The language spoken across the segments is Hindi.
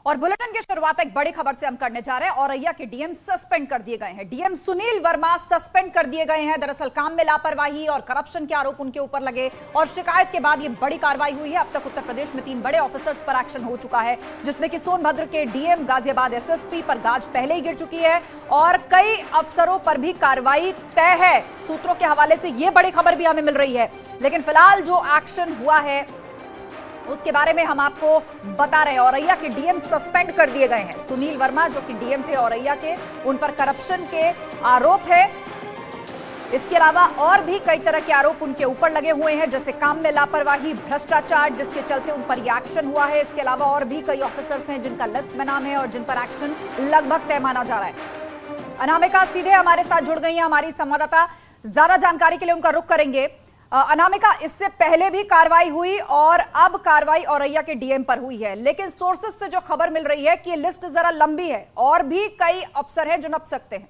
और बुलेटिन की शुरुआत एक बड़ी खबर से हम करने जा रहे हैं। औरैया के डीएम सस्पेंड कर दिए गए हैं। डीएम सुनील वर्मा सस्पेंड कर दिए गए हैं। दरअसल काम में लापरवाही और करप्शन के आरोप उनके ऊपर लगे और शिकायत के बाद ये बड़ी कार्रवाई हुई है। अब तक उत्तर प्रदेश में 3 बड़े ऑफिसर्स पर एक्शन हो चुका है, जिसमें कि सोनभद्र के डीएम, गाजियाबाद एसएसपी पर गाज पहले ही गिर चुकी है और कई अफसरों पर भी कार्रवाई तय है। सूत्रों के हवाले से ये बड़ी खबर भी हमें मिल रही है। लेकिन फिलहाल जो एक्शन हुआ है उसके बारे में हम आपको बता रहे हैं। औरैया के डीएम सस्पेंड कर दिए गए हैं। सुनील वर्मा जो कि डीएम थे औरैया के, उन पर करप्शन के आरोप है। इसके अलावा और भी कई तरह के आरोप उनके ऊपर लगे हुए हैं, जैसे काम में लापरवाही, भ्रष्टाचार, जिसके चलते उन पर यह एक्शन हुआ है। इसके अलावा और भी कई ऑफिसर्स हैं जिनका लिस्ट में नाम है और जिन पर एक्शन लगभग तय माना जा रहा है। अनामिका सीधे हमारे साथ जुड़ गई हैं, हमारी संवाददाता। ज्यादा जानकारी के लिए उनका रुख करेंगे। अनामिका, इससे पहले भी कार्रवाई हुई और अब कार्रवाई औरैया के डीएम पर हुई है, लेकिन सोर्सेस से जो खबर मिल रही है कि लिस्ट जरा लंबी है और भी कई अफसर हैं जो नप सकते हैं।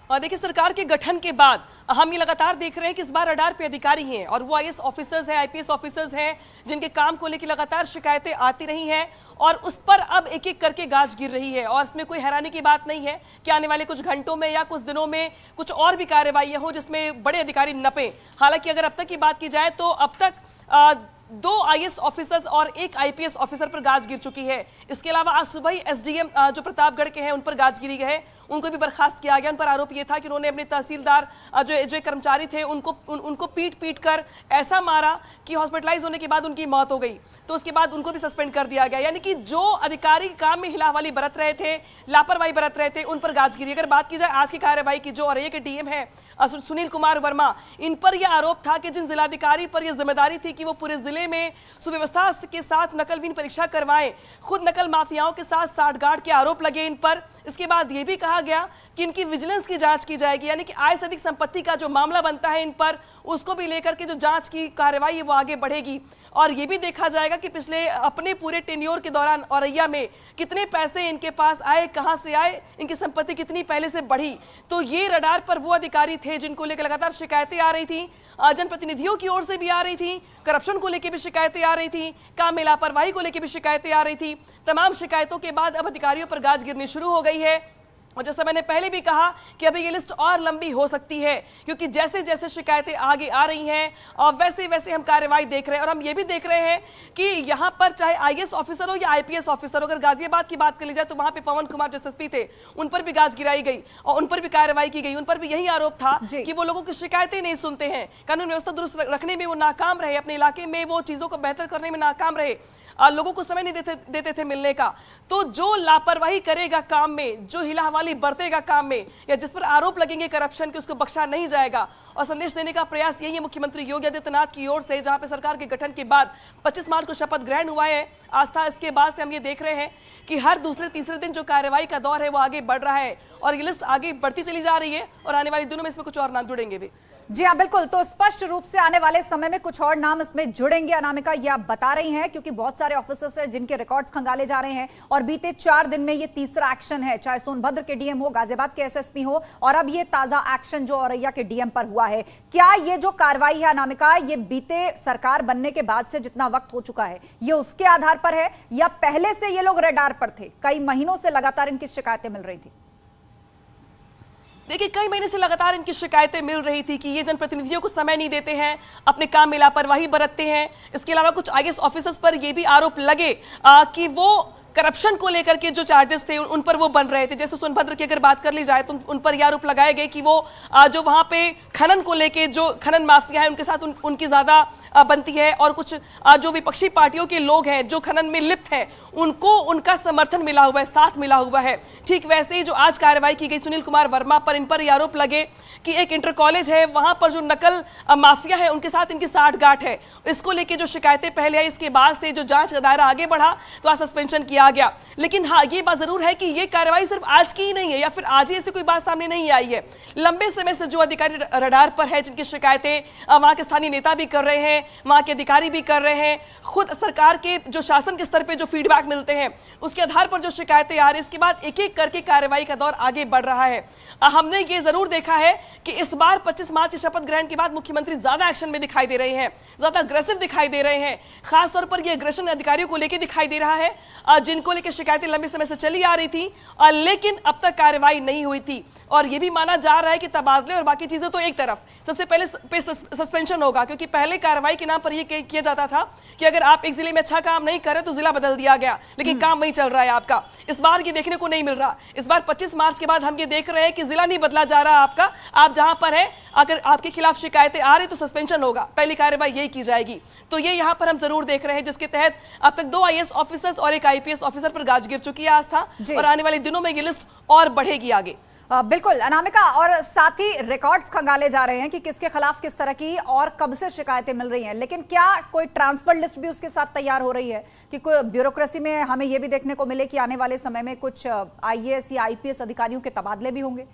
और देखिए, सरकार के गठन के बाद हम ये लगातार देख रहे हैं कि इस बार रडार पे अधिकारी हैं और वो आईएएस ऑफिसर्स हैं, आईपीएस ऑफिसर्स हैं, जिनके काम को लेकर लगातार शिकायतें आती रही हैं और उस पर अब एक एक करके गाज गिर रही है। और इसमें कोई हैरानी की बात नहीं है कि आने वाले कुछ घंटों में या कुछ दिनों में कुछ और भी कार्रवाइयां हो जिसमें बड़े अधिकारी नपे। हालांकि अगर अब तक की बात की जाए तो अब तक 2 आईएएस ऑफिसर्स और 1 आईपीएस ऑफिसर पर गाज गिर चुकी है। इसके अलावा आज सुबह ही एसडीएम जो प्रतापगढ़ के हैं उन पर गाज गिरी है, उनको भी बर्खास्त किया गया। उन पर आरोप यह था कि उन्होंने अपने तहसीलदार जो कर्मचारी थे उनको पीट कर ऐसा मारा कि हॉस्पिटलाइज होने के बाद उनकी मौत हो गई। तो उसके बाद उनको भी सस्पेंड कर दिया गया। यानी कि जो अधिकारी काम में हिलावाली बरत रहे थे, लापरवाही बरत रहे थे, उन पर गाज गिरी। अगर बात की जाए आज की कार्रवाई की, जो औरैया के डीएम है सुनील कुमार वर्मा, इन पर यह आरोप था कि जिन जिलाधिकारी पर यह जिम्मेदारी थी कि वो पूरे जिले में सुव्यवस्था के साथ नकलविहीन परीक्षा करवाएं, खुद नकल माफियाओं के साथ साठगांठ के आरोप लगे इन पर। इसके बाद यह भी कहा गया कि इनकी विजिलेंस की जांच की जाएगी, यानी कि आय से अधिक संपत्ति का जो मामला बनता है इन पर, उसको भी लेकर के जो जांच की कार्रवाई है वो आगे बढ़ेगी। और यह भी देखा जाएगा कि पिछले अपने पूरे टेन्योर के दौरान औरैया में कितने पैसे इनके पास आए, कहां से आए, इनकी संपत्ति कितनी पहले से बढ़ी। तो ये रडार पर वो अधिकारी थे जिनको लेकर लगातार शिकायतें आ रही थी, जनप्रतिनिधियों की ओर से भी आ रही थी, करप्शन को लेकर भी शिकायतें आ रही थी, काम में लापरवाही को लेकर भी शिकायतें आ रही थी। तमाम शिकायतों के बाद अब अधिकारियों पर गाज गिरनी शुरू हो गई है। और जैसा मैंने पहले भी कहा कि अभी ये लिस्ट और लंबी हो सकती है, क्योंकि जैसे जैसे शिकायतें आगे आ रही हैं और वैसे वैसे हम कार्रवाई देख रहे हैं। और हम ये भी देख रहे हैं कि यहाँ पर चाहे आईएएस ऑफिसर हो या आईपीएस ऑफिसर हो, अगर गाजियाबाद की बात कर ली जाए तो वहां पे पवन कुमार जो एसएसपी थे उन पर भी गाज गिराई गई और उन पर भी कार्रवाई की गई। उन पर भी यही आरोप था कि वो लोगों की शिकायतें नहीं सुनते हैं, कानून व्यवस्था दुरुस्त रखने में वो नाकाम रहे, अपने इलाके में वो चीजों को बेहतर करने में नाकाम रहे, लोगों को समय नहीं देते थे मिलने का। तो जो लापरवाही करेगा काम में, जो हिला हवाली बरतेगा काम में, या जिस पर आरोप लगेंगे करप्शन के, उसको बख्शा नहीं जाएगा। और संदेश देने का प्रयास यही है मुख्यमंत्री योगी आदित्यनाथ की ओर से, जहां पे सरकार के गठन के बाद 25 मार्च को शपथ ग्रहण हुआ है आस्था। इसके बाद से हम ये देख रहे हैं कि हर दूसरे तीसरे दिन जो कार्रवाई का दौर है वो आगे बढ़ रहा है और ये लिस्ट आगे बढ़ती चली जा रही है और आने वाले दिनों में इसमें कुछ और नाम जुड़ेंगे भी। जी हाँ, बिल्कुल। तो स्पष्ट रूप से आने वाले समय में कुछ और नाम इसमें जुड़ेंगे, अनामिका, ये आप बता रही हैं, क्योंकि बहुत सारे ऑफिसर्स हैं जिनके रिकॉर्ड्स खंगाले जा रहे हैं और बीते 4 दिन में ये तीसरा एक्शन है, चाहे सोनभद्र के डीएम हो, गाजियाबाद के एसएसपी हो और अब ये ताजा एक्शन जो औरैया के डीएम पर हुआ है। क्या ये जो कार्रवाई है अनामिका, ये बीते सरकार बनने के बाद से जितना वक्त हो चुका है ये उसके आधार पर है या पहले से ये लोग रडार पर थे? कई महीनों से लगातार इनकी शिकायतें मिल रही थी। देखिए, कई महीने से लगातार इनकी शिकायतें मिल रही थी कि ये जनप्रतिनिधियों को समय नहीं देते हैं, अपने काम में लापरवाही बरतते हैं। इसके अलावा कुछ आईएएस ऑफिसर्स पर ये भी आरोप लगे कि वो करप्शन को लेकर के जो चार्जेस थे उन पर वो बन रहे थे। जैसे सोनभद्र की अगर बात कर ली जाए तो उन पर यह आरोप लगाए गए कि वो जो वहां पे खनन को लेके, जो खनन माफिया है उनके साथ उनकी ज्यादा बनती है और कुछ जो विपक्षी पार्टियों के लोग हैं जो खनन में लिप्त हैं उनको उनका समर्थन मिला हुआ है, साथ मिला हुआ है। ठीक वैसे ही जो आज कार्रवाई की गई सुनील कुमार वर्मा पर, इन पर यह आरोप लगे कि एक इंटर कॉलेज है वहां पर जो नकल माफिया है उनके साथ इनकी साठगांठ है। इसको लेके जो शिकायतें पहले आई, इसके बाद से जो जांच का दायरा आगे बढ़ा तो आज सस्पेंशन किया आ गया। लेकिन हाँ, ये बात जरूर है कि ये कार्रवाई सिर्फ आज की ही नहीं है या फिर आज ही ऐसी कोई बात सामने नहीं आई है। लंबे समय से जो अधिकारी रडार पर है, जिनकी शिकायतें वहां के स्थानीय नेता भी कर रहे हैं, वहां के अधिकारी भी कर रहे हैं, खुद सरकार के जो शासन के स्तर पे जो फीडबैक मिलते हैं उसके आधार पर जो शिकायतें आ रही है, इसके बाद एक एक करके कार्रवाई का दौर आगे बढ़ रहा है। हमने ये जरूर देखा है कि इस बार 25 मार्च की शपथ ग्रहण के बाद मुख्यमंत्री ज्यादा एक्शन में दिखाई दे रहे हैं, ज्यादा अग्रेसिव दिखाई दे रहे हैं। खासतौर पर यह अग्रेशन अधिकारियों को लेकर दिखाई दे रहा है, जिनको लेकर शिकायतें लंबे समय से चली आ रही थी, लेकिन अब तक कार्रवाई नहीं हुई थी। और यह भी माना जा रहा है कि तबादले और बाकी चीजें तो एक तरफ, सबसे पहले सस्पेंशन होगा, क्योंकि पहले कार्रवाई के नाम पर यह किया जाता था कि अगर आप एक जिले में अच्छा काम नहीं कर रहे तो जिला बदल दिया गया, लेकिन काम वही चल रहा है आपका। इस बार ये देखने को नहीं मिल रहा। इस बार 25 मार्च के बाद हम ये देख रहे हैं कि जिला नहीं बदला जा रहा आपका, आप जहां पर हैं अगर आपके खिलाफ शिकायतें आ रही तो सस्पेंशन होगा, पहली कार्रवाई यही की जाएगी। तो ये यहां पर हम जरूर देख रहे हैं, जिसके तहत अब तक 2 IAS ऑफिसर्स और एक IPS ऑफिसर पर गाज गिर चुकी है आस्था, और आने वाले दिनों में ये लिस्ट और बढ़ेगी आगे। बिल्कुल अनामिका, और साथ ही रिकॉर्ड्स खंगाले जा रहे हैं कि किसके खिलाफ किस तरह की और कब से शिकायतें मिल रही हैं, लेकिन क्या कोई ट्रांसफर लिस्ट भी उसके साथ तैयार हो रही है कि कोई ब्यूरोक्रेसी में हमें यह भी देखने को मिले कि आने वाले समय में कुछ IAS या IPS अधिकारियों के तबादले भी होंगे?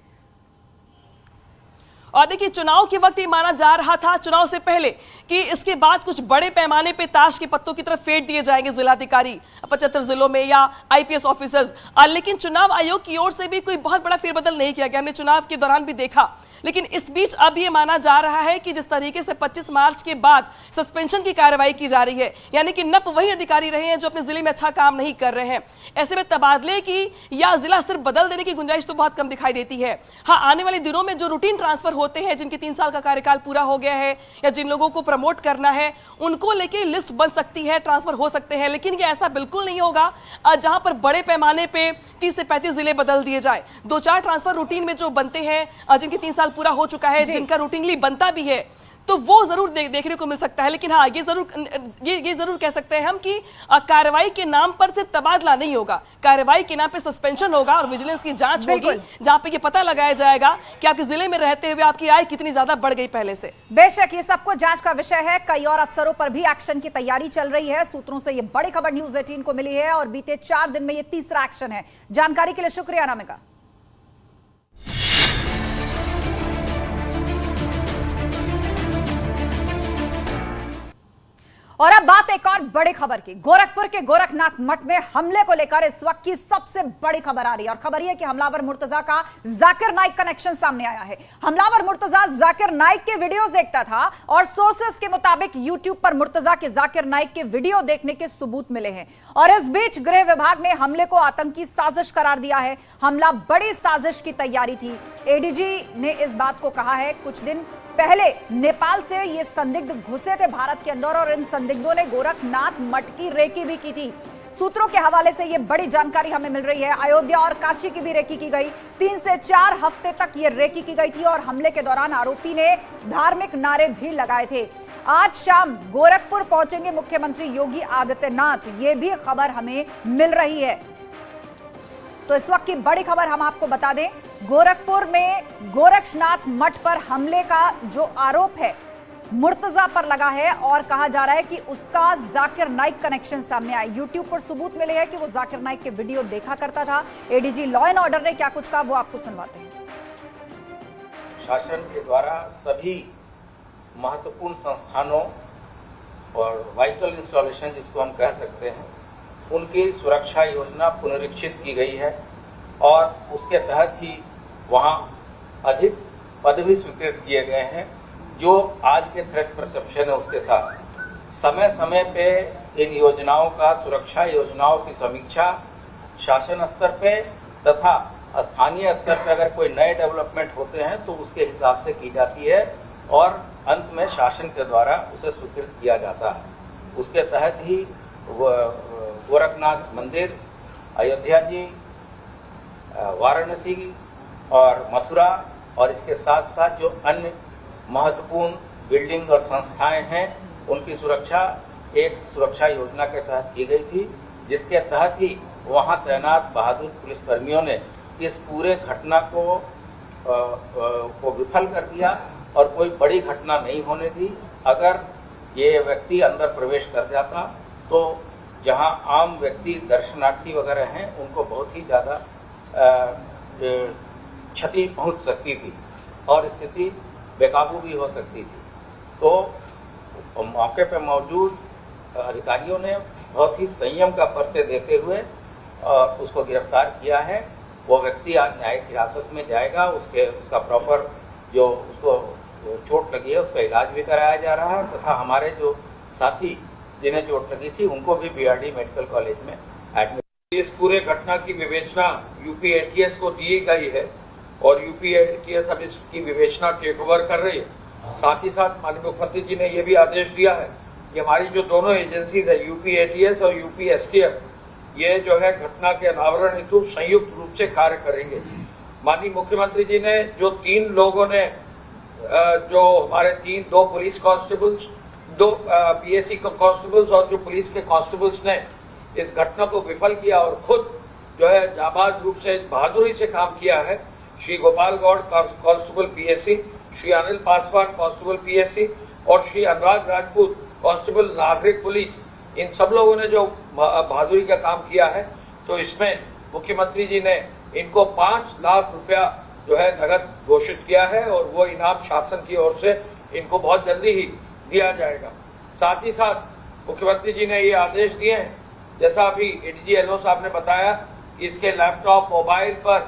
और देखिए, चुनाव के वक्त ये माना जा रहा था, चुनाव से पहले, कि इसके बाद कुछ बड़े पैमाने पे ताश के पत्तों की तरफ फेंट दिए जाएंगे जिलाधिकारी 75 जिलों में या IPS ऑफिसर्स। लेकिन चुनाव आयोग की ओर से भी कोई बहुत बड़ा फेरबदल नहीं किया गया, हमने चुनाव के दौरान भी देखा। लेकिन इस बीच अब ये माना जा रहा है कि जिस तरीके से 25 मार्च के बाद सस्पेंशन की कार्रवाई की जा रही है, यानी कि नप वही अधिकारी रहे हैं जो अपने जिले में अच्छा काम नहीं कर रहे हैं, ऐसे में तबादले की या जिला सिर्फ बदल देने की गुंजाइश तो बहुत कम दिखाई देती है। हाँ, आने वाले दिनों में जो रूटीन ट्रांसफर होते हैं, जिनके 3 साल का कार्यकाल पूरा हो गया है या जिन लोगों को प्रमोट करना है, उनको लेके लिस्ट बन सकती है, ट्रांसफर हो सकते हैं। लेकिन ये ऐसा बिल्कुल नहीं होगा जहां पर बड़े पैमाने पे 30 से 35 जिले बदल दिए जाए। 2-4 ट्रांसफर रूटीन में जो बनते हैं, जिनके 3 साल पूरा हो चुका है, जिनका रूटीनली बनता भी है, तो वो जरूर देखने को मिल सकता है। लेकिन हाँ, ये जरूर कह सकते हैं हम कि कार्रवाई के नाम पर सिर्फ तबादला नहीं होगा, कार्रवाई के नाम पे सस्पेंशन होगा और विजिलेंस की जांच होगी, जहां पे ये पता लगाया जाएगा कि आपके जिले में रहते हुए आपकी आय कितनी ज्यादा बढ़ गई पहले से। बेशक ये सब कुछ जांच का विषय है। कई और अफसरों पर भी एक्शन की तैयारी चल रही है। सूत्रों से ये बड़ी खबर न्यूज़ 18 को मिली है और बीते 4 दिन में ये तीसरा एक्शन है। जानकारी के लिए शुक्रिया अनामिका। और अब बात एक और बड़ी खबर की। गोरखपुर के गोरखनाथ मठ में हमले को लेकर इस वक्त की सबसे बड़ी खबर आ रही है, और खबर यह कि हमलावर मुर्तजा का जाकिर नाइक कनेक्शन सामने आया है। हमलावर मुर्तजा जाकिर नाइक के वीडियोस देखता था और सोर्सेस के मुताबिक यूट्यूब पर मुर्तजा के जाकिर नाइक के वीडियो देखने के सबूत मिले हैं। और इस बीच गृह विभाग ने हमले को आतंकी साजिश करार दिया है। हमला बड़ी साजिश की तैयारी थी। ADG ने इस बात को कहा है। कुछ दिन पहले नेपाल से ये संदिग्ध घुसे थे भारत के अंदर और इन संदिग्धों ने गोरखनाथ मठ की रेकी भी की थी। सूत्रों के हवाले से ये बड़ी जानकारी हमें मिल रही है। अयोध्या और काशी की भी रेकी की गई। 3 से 4 हफ्ते तक ये रेकी की गई थी और हमले के दौरान आरोपी ने धार्मिक नारे भी लगाए थे। आज शाम गोरखपुर पहुंचेंगे मुख्यमंत्री योगी आदित्यनाथ, ये भी खबर हमें मिल रही है। तो इस वक्त की बड़ी खबर हम आपको बता दें, गोरखपुर में गोरक्षनाथ मठ पर हमले का जो आरोप है मुर्तजा पर लगा है और कहा जा रहा है कि उसका जाकिर नाइक कनेक्शन सामने आया। यूट्यूब पर सबूत मिले हैं कि वो जाकिर नाइक के वीडियो देखा करता था। ADG लॉ एंड ऑर्डर ने क्या कुछ कहा वो आपको सुनवाते हैं। शासन के द्वारा सभी महत्वपूर्ण संस्थानों और वाइटल इंस्टॉलेशन जिसको हम कह सकते हैं, उनकी सुरक्षा योजना पुनरीक्षित की गई है और उसके तहत ही वहां अधिक पद भी स्वीकृत किए गए हैं। जो आज के थ्रेट परसेप्शन है उसके साथ समय समय पे इन योजनाओं का, सुरक्षा योजनाओं की समीक्षा शासन स्तर पे तथा स्थानीय स्तर पे अगर कोई नए डेवलपमेंट होते हैं तो उसके हिसाब से की जाती है और अंत में शासन के द्वारा उसे स्वीकृत किया जाता है। उसके तहत ही गोरखनाथ मंदिर, अयोध्या जी, वाराणसी और मथुरा और इसके साथ साथ जो अन्य महत्वपूर्ण बिल्डिंग और संस्थाएं हैं उनकी सुरक्षा एक सुरक्षा योजना के तहत की गई थी, जिसके तहत ही वहां तैनात बहादुर पुलिसकर्मियों ने इस पूरे घटना को विफल कर दिया और कोई बड़ी घटना नहीं होने दी। अगर ये व्यक्ति अंदर प्रवेश कर जाता तो जहां आम व्यक्ति दर्शनार्थी वगैरह हैं उनको बहुत ही ज़्यादा क्षति पहुंच सकती थी और स्थिति बेकाबू भी हो सकती थी। तो मौके पर मौजूद अधिकारियों ने बहुत ही संयम का परिचय देते हुए उसको गिरफ्तार किया है। वो व्यक्ति आज न्यायिक हिरासत में जाएगा, उसका प्रॉपर जो उसको चोट लगी है उसका इलाज भी कराया जा रहा है तथा हमारे जो साथी जिन्हें चोट लगी थी उनको भी बीआरडी मेडिकल कॉलेज में एडमिट। इस पूरे घटना की विवेचना यूपी एटीएस को दी गई है और यूपी एटीएस अब इसकी विवेचना टेक ओवर कर रही है। साथ ही साथ माननीय मुख्यमंत्री जी ने यह भी आदेश दिया है कि हमारी जो दोनों एजेंसीज है यूपी एटीएस और यूपी एसटीएफ, ये जो है घटना के अनावरण हेतु संयुक्त रूप से कार्य करेंगे। माननीय मुख्यमंत्री जी ने जो 3 लोगों ने जो हमारे 2 पुलिस कांस्टेबल्स, 2 पीएससी कांस्टेबल्स और जो पुलिस के कांस्टेबल्स ने इस घटना को विफल किया और खुद जो है जाबाज रूप से बहादुरी से काम किया है, Shri Gopal Gaur constable PSC, Shri Anil Paswan constable PSC और श्री अनुराग राजपूत कांस्टेबल नागरिक पुलिस, इन सब लोगों ने जो बहादुरी का काम किया है, तो इसमें मुख्यमंत्री जी ने इनको 5 लाख रुपया जो है नगद घोषित किया है और वो इनाम शासन की ओर से इनको बहुत जल्दी ही दिया जाएगा। साथ ही साथ मुख्यमंत्री जी ने ये आदेश दिए हैं, जैसा अभी एडीजी एलओ साहब ने बताया, इसके लैपटॉप मोबाइल पर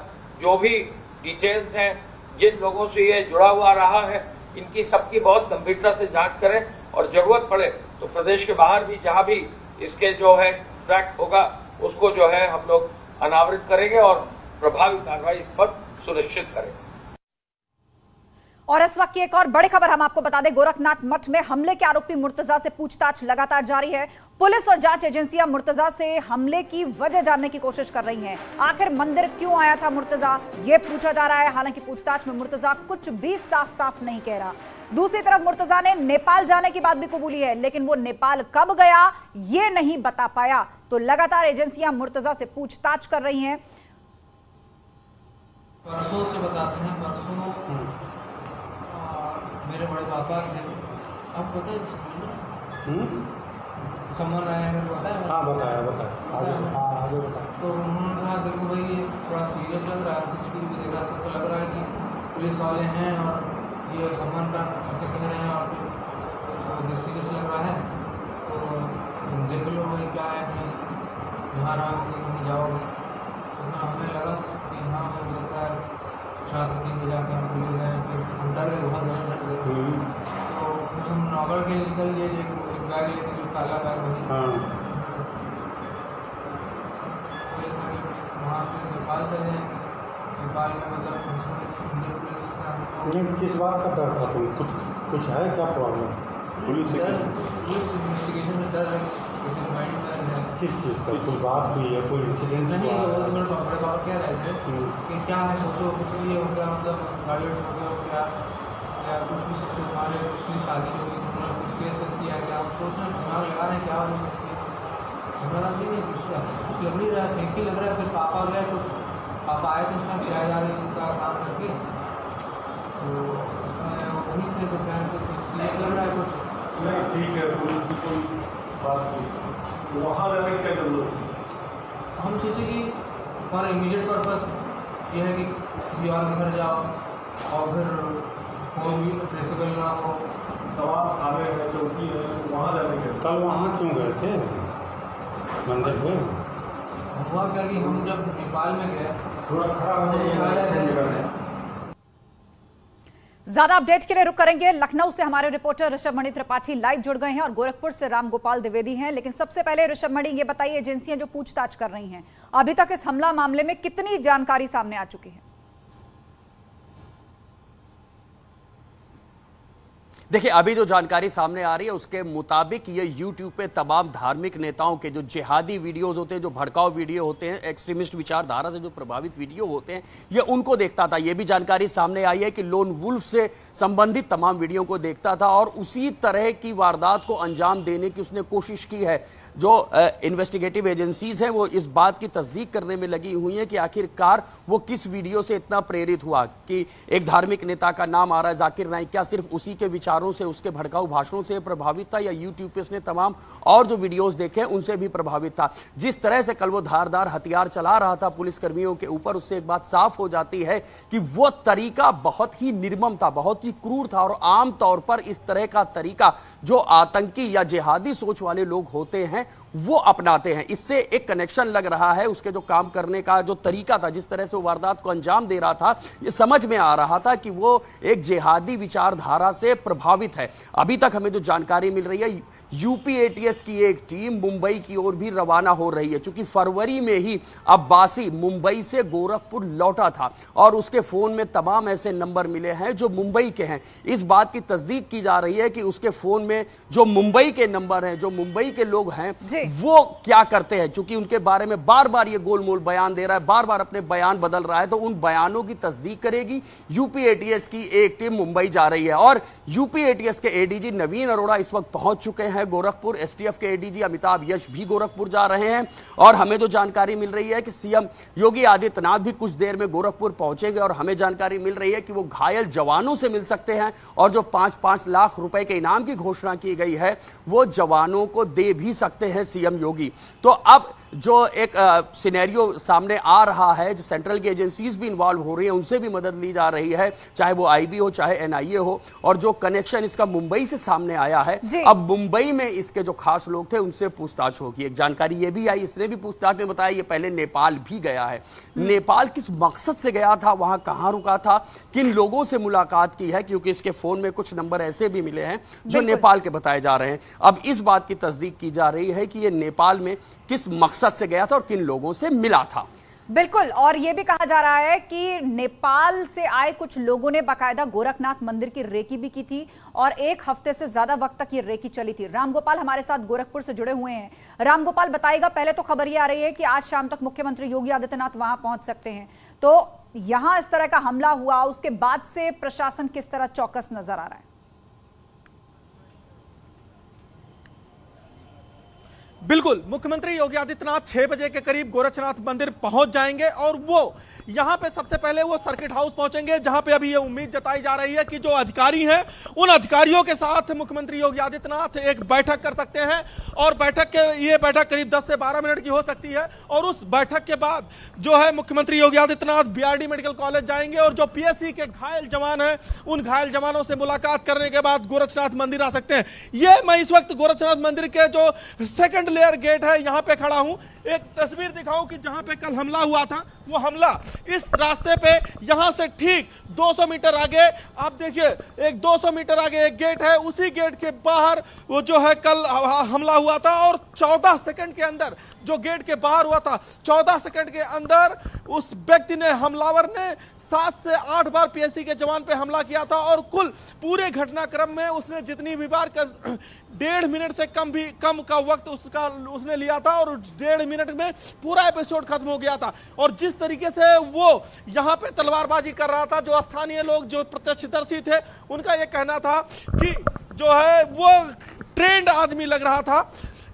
जो भी डिटेल्स हैं, जिन लोगों से ये जुड़ा हुआ रहा है, इनकी सबकी बहुत गंभीरता से जांच करें और जरूरत पड़े तो प्रदेश के बाहर भी जहां भी इसके जो है ट्रैक होगा उसको जो है हम लोग अनावृत करेंगे और प्रभावी कार्रवाई इस पर सुनिश्चित करेंगे। और इस वक्त की एक और बड़ी खबर हम आपको बता दें, गोरखनाथ मठ में हमले के आरोपी मुर्तजा से पूछताछ लगातार जारी है। पुलिस और जांच एजेंसियां मुर्तजा से हमले की वजह जानने की कोशिश कर रही हैं। आखिर मंदिर क्यों आया था मुर्तजा, ये पूछा जा रहा है। हालांकि पूछताछ में मुर्तजा कुछ भी साफ साफ नहीं कह रहा। दूसरी तरफ मुर्तजा ने नेपाल जाने की बात भी कबूली है, लेकिन वो नेपाल कब गया ये नहीं बता पाया। तो लगातार एजेंसियां मुर्तजा से पूछताछ कर रही हैं। परसों से बताते हैं, परसों मेरे बड़े पापा थे, अब पता है सम्मान आया अगर बताया? हाँ बताया आगे बताया। तो उन्होंने कहा देखो भाई ये थोड़ा सीरियस लग रहा है, सीसीटीवी भी देखा, सबको लग रहा है कि पुलिस वाले हैं और ये सम्मान का ऐसे कह रहे हैं और तो सीरियस लग रहा है, तो देख लो भाई क्या है, कहीं यहाँ रहोगे कहीं जाओगे। तो हमें लगा कि हाँ भाई हो सकता है रात 3 बजे आकर हम पुलिस गए, फिर हम डर गए, बहुत ज़्यादा डर गए। तो फिर हम नौगढ़ के निकल लिए, एक बैग लेके जो काला बैग वही, वहाँ से नेपाल से जाएंगे। नेपाल में मतलब पुलिस किस बात का डर था तुम? कुछ है क्या प्रॉब्लम? पुलिस इन्वेस्टिगेशन से डर रहे, माइंड में है। किस चीज़ का? कोई बात हुई है, कोई इंसिडेंट? नहीं, वो मेरे बड़े पापा कह रहे थे कि क्या है, सोचो कुछ भी हो गया, मतलब प्राइवेट हो गया क्या, या कुछ भी सोचो, हमारे पिछली शादी हो गई, कुछ केस किया है क्या, आप सोच रहे दिमाग लगा रहे हैं क्या हो सकती है। हमारा नहीं कुछ लग नहीं रहा है, फेक ही लग रहा है। फिर पापा गए तो पापा आए थे उस टाइम किराएदारी का काम करके, तो उसमें वही थे, तो कहने से कुछ सीरियस लग रहा है कुछ। नहीं ठीक है, पुलिस की कोई बात नहीं, वहाँ जाने क्या जरूरत है? हम सोचे कि फॉर इमीडिएट पर्पस ये है कि किसी और के घर जाओ और फिर फोन भी ट्रेसेबल ना हो। तमाम थाने है, चौकी है, वहाँ जाने के। कल वहाँ क्यों गए थे मंदिर में? हुआ क्या कि हम जब नेपाल में गए, थोड़ा खराब ज्यादा अपडेट के लिए रुक करेंगे। लखनऊ से हमारे रिपोर्टर ऋषभ मणि त्रिपाठी लाइव जुड़ गए हैं और गोरखपुर से राम गोपाल द्विवेदी हैं। लेकिन सबसे पहले ऋषभ मणि, ये बताइए, एजेंसियां जो पूछताछ कर रही हैं, अभी तक इस हमला मामले में कितनी जानकारी सामने आ चुकी है? देखिए, अभी जो जानकारी सामने आ रही है उसके मुताबिक ये YouTube पे तमाम धार्मिक नेताओं के जो जिहादी वीडियोस होते हैं, जो भड़काऊ वीडियो होते हैं, एक्सट्रीमिस्ट विचारधारा से जो प्रभावित वीडियो होते हैं, ये उनको देखता था। ये भी जानकारी सामने आई है कि लोन वुल्फ से संबंधित तमाम वीडियो को देखता था और उसी तरह की वारदात को अंजाम देने की उसने कोशिश की है। जो इन्वेस्टिगेटिव एजेंसीज हैं वो इस बात की तस्दीक करने में लगी हुई हैं कि आखिरकार वो किस वीडियो से इतना प्रेरित हुआ कि एक धार्मिक नेता का नाम आ रहा है, जाकिर नाइक, क्या सिर्फ उसी के विचारों विचारों से, उसके भड़काऊ भाषणों से प्रभावित था या यूट्यूब पे उसने तमाम और जो वीडियोस देखे उनसे भी प्रभावित था। जिस तरह से कल वो धारदार हथियार चला रहा था पुलिसकर्मियों के ऊपर, उससे एक बात साफ हो जाती है कि वो तरीका बहुत ही निर्मम था, बहुत ही क्रूर था। और आम तौर पर इस तरह का तरीका जो आतंकी या जिहादी सोच वाले लोग होते हैं वो अपनाते हैं। इससे एक कनेक्शन लग रहा है, उसके जो काम करने का जो तरीका था, जिस तरह से वो वारदात को अंजाम दे रहा था, ये समझ में आ रहा था कि वो एक जिहादी विचारधारा से प्रभावित है। अभी तक हमें जो जानकारी मिल रही है, यूपी एटीएस की एक टीम मुंबई की ओर भी रवाना हो रही है, क्योंकि फरवरी में ही अब्बासी मुंबई से गोरखपुर लौटा था और उसके फोन में तमाम ऐसे नंबर मिले हैं जो मुंबई के हैं। इस बात की तस्दीक की जा रही है कि उसके फोन में जो मुंबई के नंबर हैं, जो मुंबई के लोग हैं, वो क्या करते हैं। चूंकि उनके बारे में बार बार ये गोलमोल बयान दे रहा है, बार बार अपने बयान बदल रहा है, तो उन बयानों की तस्दीक करेगी यूपी एटीएस की एक टीम मुंबई जा रही है। और यूपी एटीएस के एडीजी नवीन अरोड़ा इस वक्त पहुंच चुके हैं गोरखपुर। एसटीएफ के एडीजी अमिताभ यश भी गोरखपुर जा रहे हैं और हमें जो जानकारी मिल रही है कि सीएम योगी आदित्यनाथ भी कुछ देर में गोरखपुर पहुंचेंगे और हमें जानकारी मिल रही है कि वो घायल जवानों से मिल सकते हैं और जो 5-5 लाख रुपए के इनाम की घोषणा की गई है वो जवानों को दे भी सकते हैं सीएम योगी। तो अब जो एक सिनेरियो सामने आ रहा है, जो सेंट्रल की एजेंसीज भी इन्वॉल्व हो रही हैं, उनसे भी मदद ली जा रही है, चाहे वो आईबी हो चाहे एनआईए हो। और जो कनेक्शन इसका मुंबई से सामने आया है, अब मुंबई में इसके जो खास लोग थे उनसे पूछताछ होगी। एक जानकारी ये भी आई, इसने भी पूछताछ में बताया ये पहले नेपाल भी गया है। नेपाल किस मकसद से गया था, वहां कहां रुका था, किन लोगों से मुलाकात की है, क्योंकि इसके फोन में कुछ नंबर ऐसे भी मिले हैं जो नेपाल के बताए जा रहे हैं। अब इस बात की तस्दीक की जा रही है कि ये नेपाल में किस मकसद से गया था और किन लोगों से मिला था। बिल्कुल, और यह भी कहा जा रहा है कि नेपाल से आए कुछ लोगों ने बाकायदा गोरखनाथ मंदिर की रेकी भी की थी और 1 हफ्ते से ज्यादा वक्त तक ये रेकी चली थी। रामगोपाल हमारे साथ गोरखपुर से जुड़े हुए हैं। रामगोपाल बताइएगा, पहले तो खबर ये आ रही है कि आज शाम तक मुख्यमंत्री योगी आदित्यनाथ वहां पहुंच सकते हैं, तो यहां इस तरह का हमला हुआ, उसके बाद से प्रशासन किस तरह चौकस नजर आ रहा है? बिल्कुल, मुख्यमंत्री योगी आदित्यनाथ 6 बजे के करीब गोरखनाथ मंदिर पहुंच जाएंगे और वो यहां पे सबसे पहले वो सर्किट हाउस पहुंचेंगे, जहां पे अभी ये उम्मीद जताई जा रही है कि जो अधिकारी हैं उन अधिकारियों के साथ मुख्यमंत्री योगी आदित्यनाथ एक बैठक कर सकते हैं। और ये बैठक करीब 10 से 12 मिनट की हो सकती है। और उस बैठक के बाद जो है मुख्यमंत्री Yogi Adityanath BRD medical college जाएंगे और जो पीएससी के घायल जवान हैं उन घायल जवानों से मुलाकात करने के बाद गोरखनाथ मंदिर आ सकते हैं। ये मैं इस वक्त गोरखनाथ मंदिर के जो सेकंड लेयर गेट है यहां पे खड़ा हूं। एक तस्वीर दिखाऊं कि जहां पे कल हमला हुआ था, वो हमला इस रास्ते पे यहां से ठीक 200 मीटर आगे आप देखिए, एक 200 मीटर आगे एक गेट है, उसी गेट के बाहर वो जो है कल हमला हुआ था। और 14 सेकंड के अंदर जो गेट के बाहर हुआ था, 14 सेकंड के अंदर उस व्यक्ति ने, हमलावर ने 7 से 8 बार पीएससी के जवान पे हमला किया था। और कुल पूरे घटनाक्रम में उसने जितनी भी बार 1.5 मिनट से कम का वक्त उसने लिया था और 1.5 मिनट में पूरा एपिसोड खत्म हो गया था। और जिस तरीके से वो यहां पे तलवारबाजी कर रहा था, जो स्थानीय लोग, जो प्रत्यक्षदर्शी थे, उनका यह कहना था कि जो है वो ट्रेंड आदमी लग रहा था।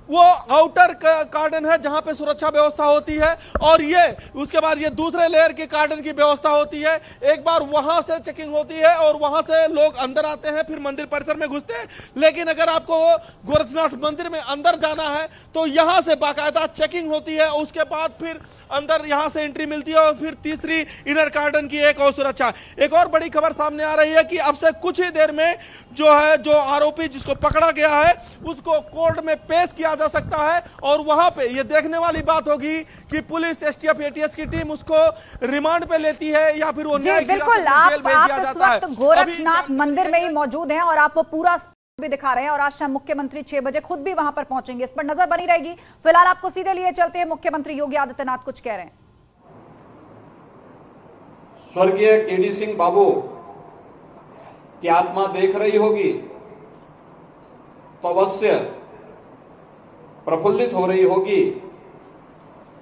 वो आउटर कार्डन है जहां पे सुरक्षा व्यवस्था होती है और ये उसके बाद ये दूसरे लेयर के कार्डन की व्यवस्था होती है। एक बार वहां से चेकिंग होती है और वहां से लोग अंदर आते हैं, फिर मंदिर परिसर में घुसते हैं। लेकिन अगर आपको गोरखनाथ मंदिर में अंदर जाना है तो यहां से बाकायदा चेकिंग होती है, उसके बाद फिर अंदर यहां से एंट्री मिलती है और फिर तीसरी इनर कार्डन की एक और सुरक्षा। एक और बड़ी खबर सामने आ रही है कि अब से कुछ ही देर में जो आरोपी जिसको पकड़ा गया है उसको कोर्ट में पेश किया जा सकता है। और वहां पे ये देखने वाली बात होगी कि पुलिस, एसटीएफ, एटीएस की टीम उसको रिमांड पे लेती है या फिर वो न्याय की हिरासत में जेल भेज दिया जाता है। आप इस वक्त गोरखनाथ मंदिर में ही मौजूद हैं और आप वो पूरा भी दिखा रहे हैं और आज शाम मुख्यमंत्री 6 बजे खुद भी वहां पर पहुंचेंगे, इस पर नजर बनी रहेगी। फिलहाल आपको सीधे लिए चलते हैं, मुख्यमंत्री योगी आदित्यनाथ कुछ कह रहे हैं। स्वर्गीय केडी सिंह बाबू की आत्मा देख रही होगी तो अवश्य प्रफुल्लित हो रही होगी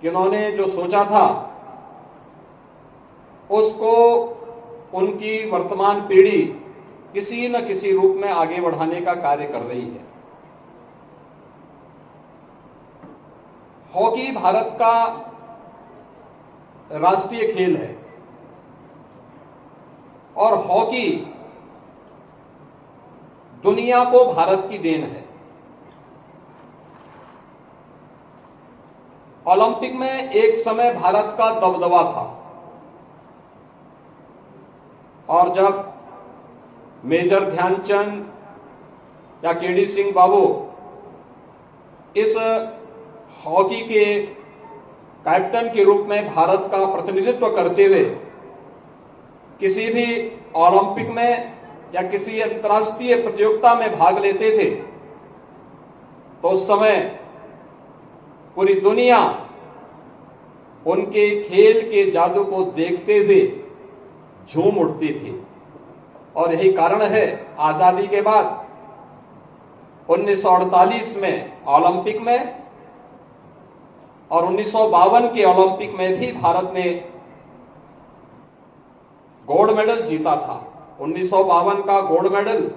कि उन्होंने जो सोचा था उसको उनकी वर्तमान पीढ़ी किसी न किसी रूप में आगे बढ़ाने का कार्य कर रही है। हॉकी भारत का राष्ट्रीय खेल है और हॉकी दुनिया को भारत की देन है। ओलंपिक में एक समय भारत का दबदबा था और जब मेजर ध्यानचंद या केडी सिंह बाबू इस हॉकी के कैप्टन के रूप में भारत का प्रतिनिधित्व करते हुए किसी भी ओलंपिक में या किसी अंतर्राष्ट्रीय प्रतियोगिता में भाग लेते थे तो उस समय पूरी दुनिया उनके खेल के जादू को देखते हुए झूम उठती थी। और यही कारण है आजादी के बाद 1948 में ओलंपिक में और 1952 के ओलंपिक में भी भारत ने गोल्ड मेडल जीता था। 1952 का गोल्ड मेडल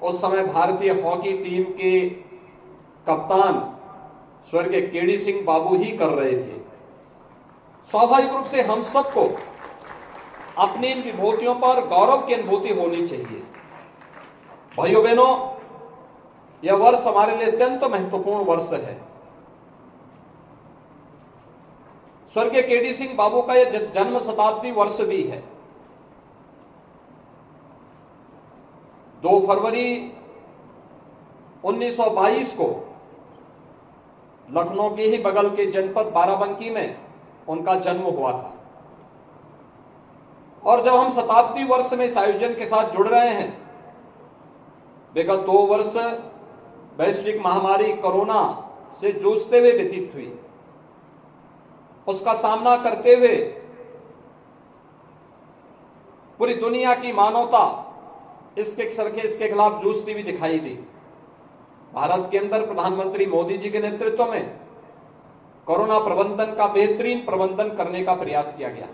उस समय भारतीय हॉकी टीम के कप्तान स्वर्गीय केडी सिंह बाबू ही कर रहे थे। स्वाभाविक रूप से हम सबको अपनी इन विभूतियों पर गौरव की अनुभूति होनी चाहिए। भाइयों बहनों, यह वर्ष हमारे लिए अत्यंत महत्वपूर्ण वर्ष है। स्वर्गीय केडी सिंह बाबू का यह जन्म शताब्दी वर्ष भी है। 2 फरवरी 1922 को लखनऊ के ही बगल के जनपद बाराबंकी में उनका जन्म हुआ था। और जब हम शताब्दी वर्ष में इस आयोजन के साथ जुड़ रहे हैं, विगत 2 वर्ष वैश्विक महामारी कोरोना से जूझते हुए व्यतीत हुई। उसका सामना करते हुए पूरी दुनिया की मानवता इसके खिलाफ जूझती हुई दिखाई दी। भारत के अंदर प्रधानमंत्री मोदी जी के नेतृत्व में कोरोना प्रबंधन का बेहतरीन प्रबंधन करने का प्रयास किया गया,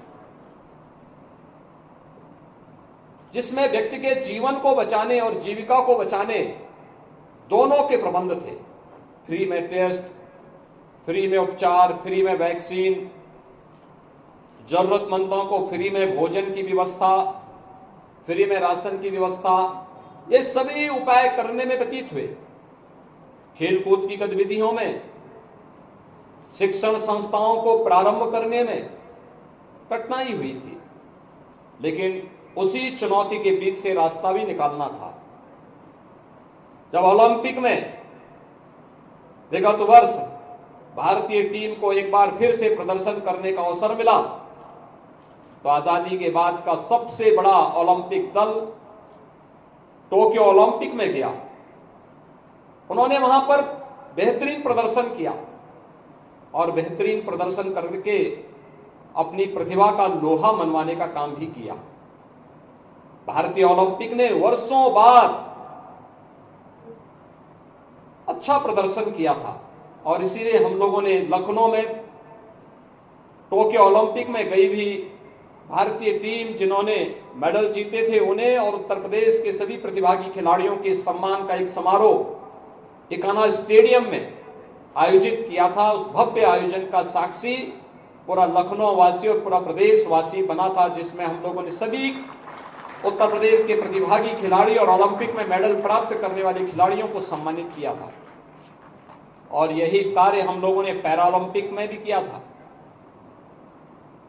जिसमें व्यक्ति के जीवन को बचाने और जीविका को बचाने दोनों के प्रबंध थे। फ्री में टेस्ट, फ्री में उपचार, फ्री में वैक्सीन, जरूरतमंदों को फ्री में भोजन की व्यवस्था, फ्री में राशन की व्यवस्था, ये सभी उपाय करने में व्यतीत हुए। खेलकूद की गतिविधियों में, शिक्षण संस्थाओं को प्रारंभ करने में कठिनाई हुई थी, लेकिन उसी चुनौती के बीच से रास्ता भी निकालना था। जब ओलंपिक में विगत वर्ष भारतीय टीम को एक बार फिर से प्रदर्शन करने का अवसर मिला, तो आजादी के बाद का सबसे बड़ा ओलंपिक दल टोक्यो ओलंपिक में गया। उन्होंने वहां पर बेहतरीन प्रदर्शन किया और बेहतरीन प्रदर्शन करके अपनी प्रतिभा का लोहा मनवाने का काम भी किया। भारतीय ओलंपिक ने वर्षों बाद अच्छा प्रदर्शन किया था और इसीलिए हम लोगों ने लखनऊ में टोक्यो ओलंपिक में गई भी भारतीय टीम जिन्होंने मेडल जीते थे उन्हें और उत्तर प्रदेश के सभी प्रतिभागी खिलाड़ियों के सम्मान का एक समारोह इकाना स्टेडियम में आयोजित किया था। उस भव्य आयोजन का साक्षी पूरा लखनऊ वासी और पूरा प्रदेश वासी बना था, जिसमें हम लोगों ने सभी उत्तर प्रदेश के प्रतिभागी खिलाड़ी और ओलंपिक में मेडल प्राप्त करने वाले खिलाड़ियों को सम्मानित किया था। और यही कार्य हम लोगों ने पैरालंपिक में भी किया था।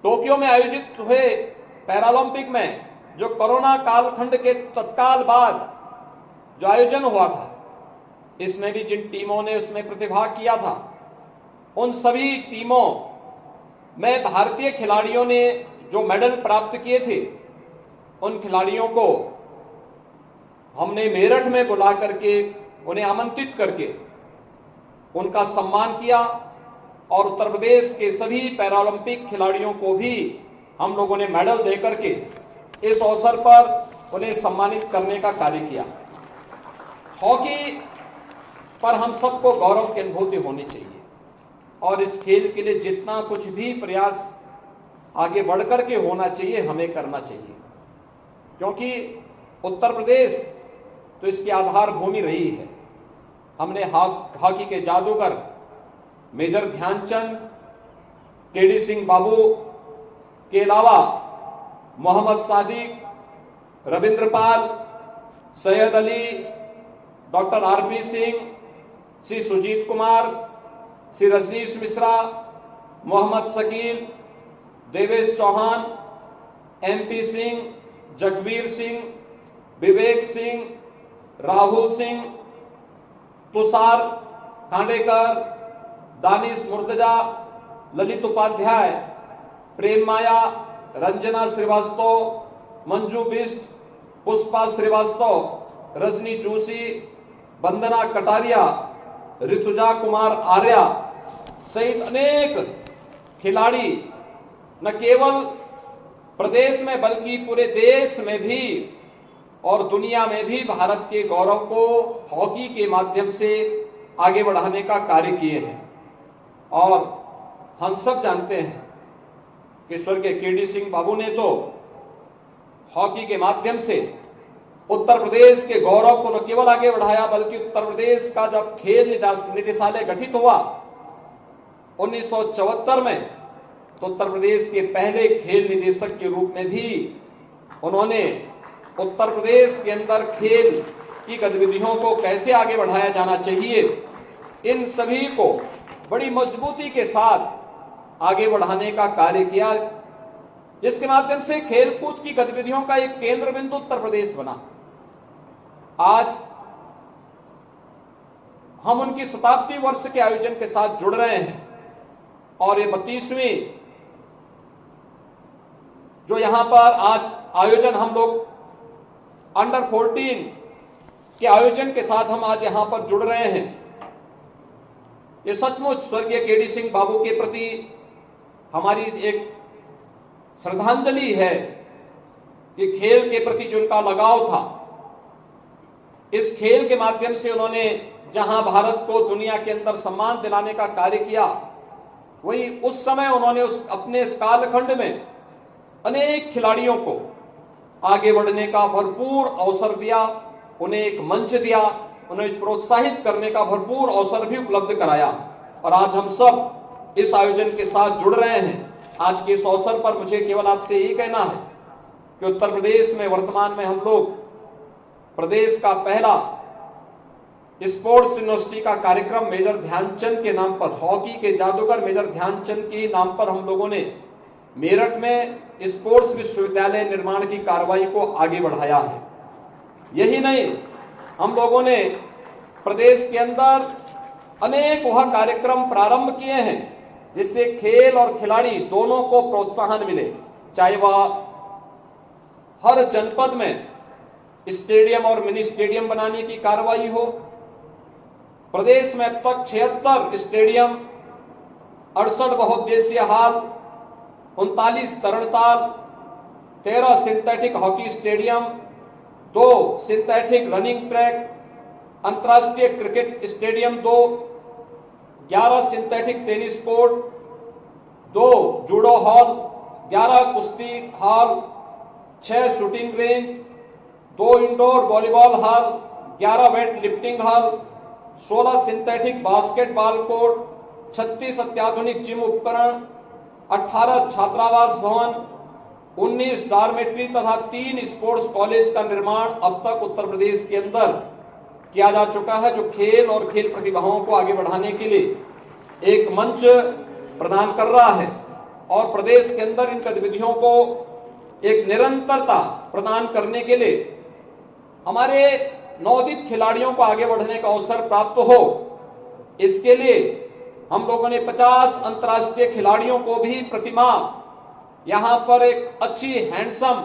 टोक्यो में आयोजित हुए पैरालंपिक में जो कोरोना कालखंड के तत्काल बाद जो आयोजन हुआ था, इसमें भी जिन टीमों ने उसमें प्रतिभाग किया था, उन सभी टीमों में भारतीय खिलाड़ियों ने जो मेडल प्राप्त किए थे, उन खिलाड़ियों को हमने मेरठ में बुला करके उन्हें आमंत्रित करके उनका सम्मान किया और उत्तर प्रदेश के सभी पैरालंपिक खिलाड़ियों को भी हम लोगों ने मेडल देकर के इस अवसर पर उन्हें सम्मानित करने का कार्य किया। हॉकी पर हम सबको गौरव की अनुभूति होनी चाहिए और इस खेल के लिए जितना कुछ भी प्रयास आगे बढ़कर के होना चाहिए हमें करना चाहिए, क्योंकि उत्तर प्रदेश तो इसकी आधार भूमि रही है। हमने हॉकी के जादूगर मेजर ध्यानचंद, केडी सिंह बाबू के अलावा Mohammad Sadiq, Ravindra Pal, Syed Ali, doctor RP Singh, Shri Sujit Kumar, Shri Rajnish Mishra, Mohammad Shakeel, Devesh Chauhan, MP Singh, Jagveer Singh, Vivek Singh, Rahul Singh, Tushar Khandekar, Danish Murtaza, Lalit Upadhyay, Prem Maya, Ranjana Srivastava, Manju Bisht, Pushpa Srivastava, Rajni Joshi, Vandana Kataria, Rituja Kumar Arya सहित अनेक खिलाड़ी न केवल प्रदेश में बल्कि पूरे देश में भी और दुनिया में भी भारत के गौरव को हॉकी के माध्यम से आगे बढ़ाने का कार्य किए हैं। और हम सब जानते हैं कि स्वर्गीय केडी सिंह बाबू ने तो हॉकी के माध्यम से उत्तर प्रदेश के गौरव को न केवल आगे बढ़ाया बल्कि उत्तर प्रदेश का जब खेल निदेशालय गठित हुआ 1974 में, तो उत्तर प्रदेश के पहले खेल निदेशक के रूप में भी उन्होंने उत्तर प्रदेश के अंदर खेल की गतिविधियों को कैसे आगे बढ़ाया जाना चाहिए, इन सभी को बड़ी मजबूती के साथ आगे बढ़ाने का कार्य किया, जिसके माध्यम से खेलकूद की गतिविधियों का एक केंद्र बिंदु उत्तर प्रदेश बना। आज हम उनकी शताब्दी वर्ष के आयोजन के साथ जुड़ रहे हैं और ये 32वीं जो यहां पर आज आयोजन हम लोग अंडर 14 के आयोजन के साथ हम आज यहां पर जुड़ रहे हैं, ये सचमुच स्वर्गीय केडी सिंह बाबू के प्रति हमारी एक श्रद्धांजलि है कि खेल के प्रति जो उनका लगाव था, इस खेल के माध्यम से उन्होंने जहां भारत को दुनिया के अंदर सम्मान दिलाने का कार्य किया, वही उस समय उन्होंने अपने इस कालखंड में अनेक खिलाड़ियों को आगे बढ़ने का भरपूर अवसर दिया, उन्हें एक मंच दिया, उन्हें प्रोत्साहित करने का भरपूर अवसर भी उपलब्ध कराया। और आज हम सब इस आयोजन के साथ जुड़ रहे हैं। आज के इस अवसर पर मुझे केवल आपसे यही कहना है कि उत्तर प्रदेश में वर्तमान में हम लोग प्रदेश का पहला स्पोर्ट्स यूनिवर्सिटी का कार्यक्रम मेजर ध्यानचंद के नाम पर, हॉकी के जादूगर मेजर ध्यानचंद के नाम पर हम लोगों ने मेरठ में स्पोर्ट्स विश्वविद्यालय निर्माण की कार्रवाई को आगे बढ़ाया है। यही नहीं, हम लोगों ने प्रदेश के अंदर अनेक वह कार्यक्रम प्रारंभ किए हैं जिससे खेल और खिलाड़ी दोनों को प्रोत्साहन मिले, चाहे वह हर जनपद में स्टेडियम और मिनी स्टेडियम बनाने की कार्रवाई हो। प्रदेश में अब तक 76 स्टेडियम, 68 बहुउद्देशीय हॉल, 39 तरणताल, 13 synthetic hockey stadium, 2 synthetic running track, अंतर्राष्ट्रीय cricket stadium 2, 11 synthetic tennis court, 2 judo hall, 11 कुश्ती hall, 6 shooting range, 2 indoor volleyball hall, 11 weight lifting hall, 16 synthetic basketball court, 36 अत्याधुनिक जिम उपकरण, 18 छात्रावास भवन, 19 डॉर्मेट्री तथा 3 स्पोर्ट्स कॉलेज का निर्माण अब तक उत्तर प्रदेश के अंदर किया जा चुका है, जो खेल और खेल प्रतिभाओं को आगे बढ़ाने के लिए एक मंच प्रदान कर रहा है और प्रदेश के अंदर इन गतिविधियों को एक निरंतरता प्रदान करने के लिए हमारे नवोदित खिलाड़ियों को आगे बढ़ने का अवसर प्राप्त हो। इसके लिए हम लोगों ने 50 अंतर्राष्ट्रीय खिलाड़ियों को भी प्रतिमाह यहां पर एक अच्छी हैंडसम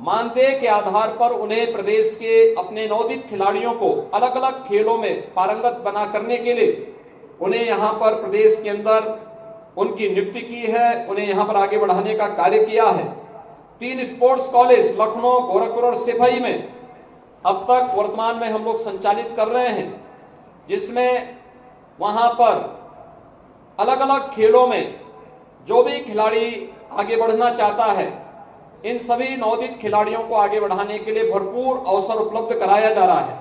मानदेय के आधार पर उन्हें प्रदेश के अपने नवोदित खिलाड़ियों को अलग अलग खेलों में पारंगत बना करने के लिए उन्हें यहां पर प्रदेश के अंदर उनकी नियुक्ति की है, उन्हें यहां पर आगे बढ़ाने का कार्य किया है। 3 स्पोर्ट्स कॉलेज लखनऊ, गोरखपुर और सिपाही में अब तक वर्तमान में हम लोग संचालित कर रहे हैं, जिसमें वहां पर अलग अलग खेलों में जो भी खिलाड़ी आगे बढ़ना चाहता है, इन सभी नवोदित खिलाड़ियों को आगे बढ़ाने के लिए भरपूर अवसर उपलब्ध कराया जा रहा है।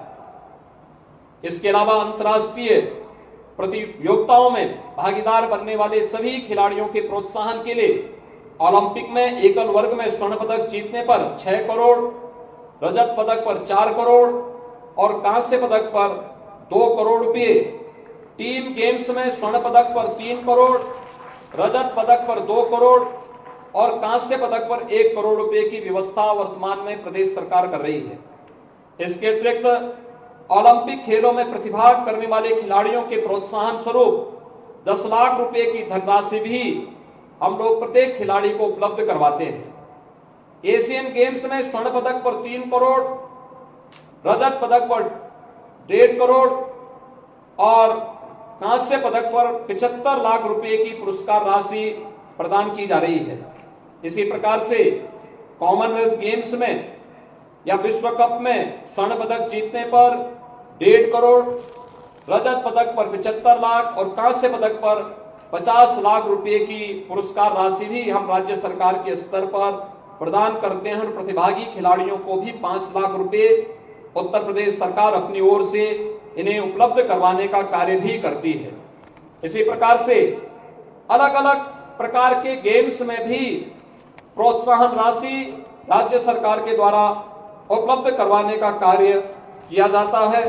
इसके अलावा अंतर्राष्ट्रीय प्रतियोगिताओं में भागीदार बनने वाले सभी खिलाड़ियों के प्रोत्साहन के लिए ओलंपिक में एकल वर्ग में स्वर्ण पदक जीतने पर 6 करोड़, रजत पदक पर 4 करोड़, और कांस्य पदक पर 2 करोड़ रुपए, टीम गेम्स में स्वर्ण पदक पर 3 करोड़, रजत पदक पर 2 करोड़ और कांस्य पदक पर 1 करोड़ रुपए की व्यवस्था वर्तमान में प्रदेश सरकार कर रही है। इसके अतिरिक्त ओलंपिक खेलों में प्रतिभाग करने वाले खिलाड़ियों के प्रोत्साहन स्वरूप 10 लाख रुपए की धनराशि भी हम लोग प्रत्येक खिलाड़ी को उपलब्ध करवाते हैं। एशियन गेम्स में स्वर्ण पदक पर 3 करोड़, रजत पदक पर 1.5 करोड़ और कांस्य पदक पर 75 लाख रुपए की पुरस्कार राशि प्रदान की जा रही है। इसी प्रकार से कॉमनवेल्थ गेम्स में या विश्व कप में स्वर्ण पदक जीतने पर 1.5 करोड़, रजत पदक पर 75 लाख और कांस्य पदक पर 50 लाख रुपए की पुरस्कार राशि भी हम राज्य सरकार के स्तर पर प्रदान करते हैं और प्रतिभागी खिलाड़ियों को भी 5 लाख रुपए उत्तर प्रदेश सरकार अपनी ओर से इन्हें उपलब्ध करवाने का कार्य भी करती है। इसी प्रकार से अलग अलग प्रकार के गेम्स में भी प्रोत्साहन राशि राज्य सरकार के द्वारा उपलब्ध करवाने का कार्य किया जाता है।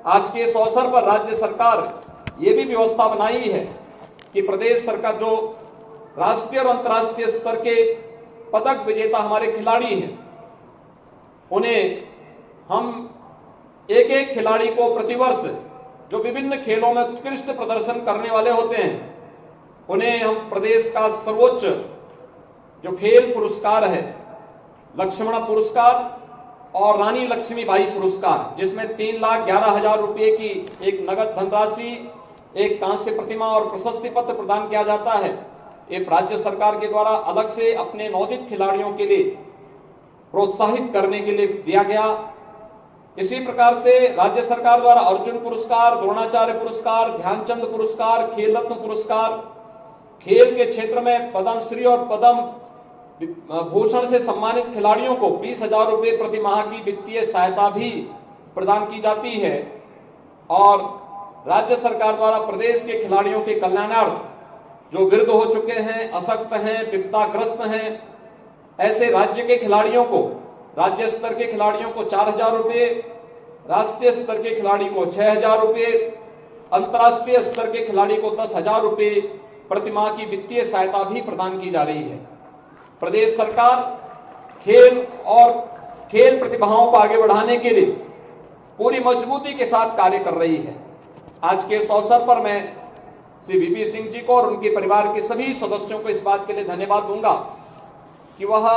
आज के इस अवसर पर राज्य सरकार ये भी व्यवस्था बनाई है कि प्रदेश सरकार जो राष्ट्रीय और अंतर्राष्ट्रीय स्तर के पदक विजेता हमारे खिलाड़ी हैं, उन्हें हम एक एक खिलाड़ी को प्रतिवर्ष जो विभिन्न खेलों में उत्कृष्ट प्रदर्शन करने वाले होते हैं, उन्हें हम प्रदेश का सर्वोच्च जो खेल पुरस्कार है, लक्ष्मण पुरस्कार और रानी लक्ष्मीबाई पुरस्कार, जिसमें 3,11,000 रुपए की एक नगद धनराशि, एक कांस्य प्रतिमा और प्रशस्ति पत्र प्रदान किया जाता है। ये राज्य सरकार के द्वारा अलग से अपने नवोदित खिलाड़ियों के लिए प्रोत्साहित करने के लिए दिया गया। इसी प्रकार से राज्य सरकार द्वारा अर्जुन पुरस्कार, द्रोणाचार्य पुरस्कार, ध्यानचंद पुरस्कार, खेल रत्न पुरस्कार, खेल के क्षेत्र में पद्मश्री और पद्म भूषण से सम्मानित खिलाड़ियों को 20,000 रुपए प्रति माह की वित्तीय सहायता भी प्रदान की जाती है। और राज्य सरकार द्वारा प्रदेश के खिलाड़ियों के कल्याणार्थ जो वृद्ध हो चुके हैं, अशक्त हैं, विपदाग्रस्त हैं, ऐसे राज्य के खिलाड़ियों को, राज्य स्तर के खिलाड़ियों को 4,000 रुपए, राष्ट्रीय स्तर के खिलाड़ी को 6,000 रुपए, अंतर्राष्ट्रीय स्तर के खिलाड़ी को 10,000 रुपए प्रतिमाह की वित्तीय सहायता भी प्रदान की जा रही है। प्रदेश सरकार खेल और खेल प्रतिभाओं को आगे बढ़ाने के लिए पूरी मजबूती के साथ कार्य कर रही है। आज के इस अवसर पर मैं श्री वीपी सिंह जी को और उनके परिवार के सभी सदस्यों को इस बात के लिए धन्यवाद दूंगा कि वह